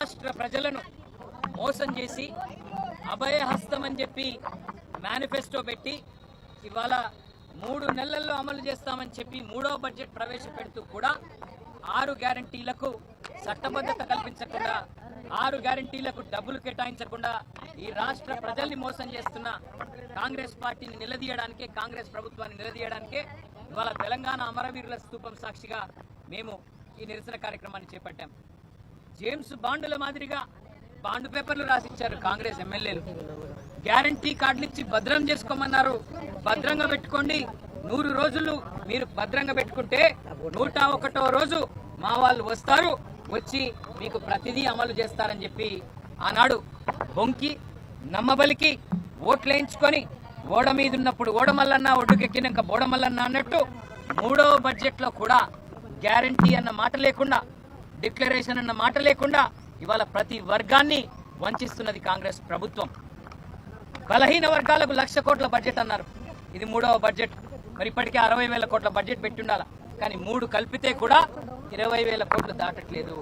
రాష్ట్ర ప్రజలను మోసం చేసి అభయహస్తం అని చెప్పి మేనిఫెస్టో పెట్టి ఇవాళ 3 నెలల్లో అమలు చేస్తామని చెప్పి 3వ బడ్జెట్ ప్రవేశపెడుతూ కూడా 6 గ్యారంటీలకు చట్టబద్ధత కల్పించకుండా 6 గ్యారంటీలకు డబ్బులు కేటాయించకుండా ఈ రాష్ట్ర ప్రజల్ని మోసం చేస్తున్న కాంగ్రెస్ పార్టీని నిలదీయడానికే, కాంగ్రెస్ ప్రభుత్వాన్ని నిలదీయడానికే ఇవాళ తెలంగాణ అమరవీరుల స్తూపం సాక్షిగా మేము ఈ నిరసన కార్యక్రమాన్ని చేపట్టాం. జేమ్స్ బాండుల మాదిరిగా బాండ్ పేపర్లు రాసిచ్చారు కాంగ్రెస్ ఎమ్మెల్యేలు. గ్యారంటీ కార్డులు ఇచ్చి భద్రం చేసుకోమన్నారు. భద్రంగా పెట్టుకోండి, 100 రోజులు మీరు భద్రంగా పెట్టుకుంటే 101వ రోజు మా వాళ్ళు వస్తారు, వచ్చి మీకు ప్రతిదీ అమలు చేస్తారని చెప్పి ఆనాడు బొంకి నమ్మబలికి ఓట్లేయించుకొని ఓడ మీద ఉన్నప్పుడు ఓడమల్లన్న, ఒడ్డుకెక్కినాక బోడమల్లన్న అన్నట్టు 3వ బడ్జెట్లో కూడా గ్యారంటీ అన్న మాట లేకుండా, డిక్లరేషన్ అన్న మాట లేకుండా ఇవాళ ప్రతి వర్గాన్ని వంచిస్తున్నది కాంగ్రెస్ ప్రభుత్వం. బలహీన వర్గాలకు 1,00,000 కోట్ల బడ్జెట్ అన్నారు. ఇది 3వ బడ్జెట్. మరి ఇప్పటికే 60,000 కోట్ల బడ్జెట్ పెట్టి ఉండాలి, కానీ 3 కలిపితే కూడా 20,000 కోట్లు దాటట్లేదు.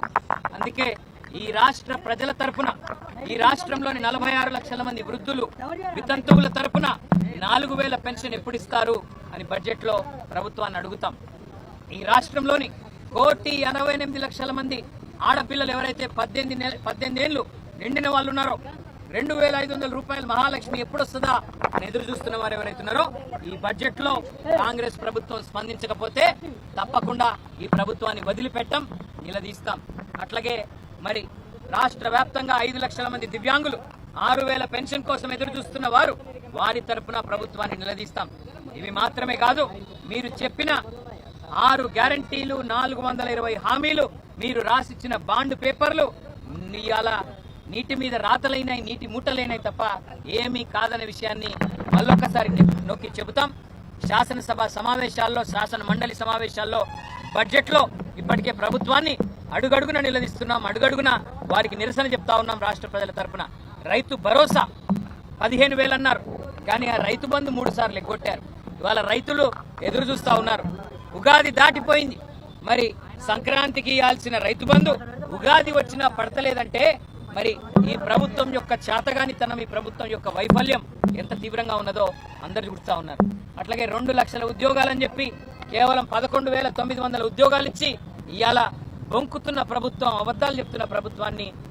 అందుకే ఈ రాష్ట్ర ప్రజల తరపున, ఈ రాష్ట్రంలోని 46 లక్షల మంది వృద్ధులు వితంతువుల తరపున 4,000 పెన్షన్ ఎప్పుడు ఇస్తారు అని బడ్జెట్లో ప్రభుత్వాన్ని అడుగుతాం. ఈ రాష్ట్రంలోని 1,88,00,000 మంది ఆడపిల్లలు ఎవరైతే 18 ఏళ్ళు నిండిన వాళ్ళు ఉన్నారో 2,500 రూపాయలు మహాలక్ష్మి ఎప్పుడు వస్తుందా అని ఎదురు చూస్తున్న వారు ఎవరైతే ఉన్నారో ఈ బడ్జెట్లో కాంగ్రెస్ ప్రభుత్వం స్పందించకపోతే తప్పకుండా ఈ ప్రభుత్వాన్ని వదిలిపెట్టం, నిలదీస్తాం. అట్లాగే మరి రాష్ట్ర వ్యాప్తంగా 5 లక్షల మంది దివ్యాంగులు 6,000 పెన్షన్ కోసం ఎదురు చూస్తున్న వారు, వారి తరపున ప్రభుత్వాన్ని నిలదీస్తాం. ఇవి మాత్రమే కాదు, మీరు చెప్పిన 6 గ్యారంటీలు, 420 హామీలు, మీరు రాసిచ్చిన బాండ్ పేపర్లు ఇవాళ నీటి మీద రాతలైనాయి, నీటి మూటలైనాయి తప్ప ఏమీ కాదనే విషయాన్ని మళ్ళొక్కసారి నొక్కి చెబుతాం. శాసనసభ సమావేశాల్లో, శాసన మండలి సమావేశాల్లో, బడ్జెట్లో ఇప్పటికే ప్రభుత్వాన్ని అడుగడుగున నిలదీస్తున్నాం. అడుగడుగున వారికి నిరసన చెప్తా ఉన్నాం. రాష్ట్ర ప్రజల తరపున రైతు భరోసా 15,000 అన్నారు, కానీ ఆ రైతు బంధు 3 సార్లు ఎగ్గొట్టారు. ఇవాళ రైతులు ఎదురు చూస్తూ ఉన్నారు. ఉగాది దాటిపోయింది, మరి సంక్రాంతికి ఇవ్వాల్సిన రైతు బంధు ఉగాది వచ్చినా పడతలేదంటే మరి ఈ ప్రభుత్వం యొక్క చేతగానితనం, ఈ ప్రభుత్వం యొక్క వైఫల్యం ఎంత తీవ్రంగా ఉన్నదో అందరు చూస్తూ ఉన్నారు. అట్లాగే 2 లక్షల ఉద్యోగాలని చెప్పి కేవలం 11,900 ఉద్యోగాలు ఇచ్చి ఇవాళ బొంకుతున్న ప్రభుత్వం, అబద్ధాలు చెప్తున్న ప్రభుత్వాన్ని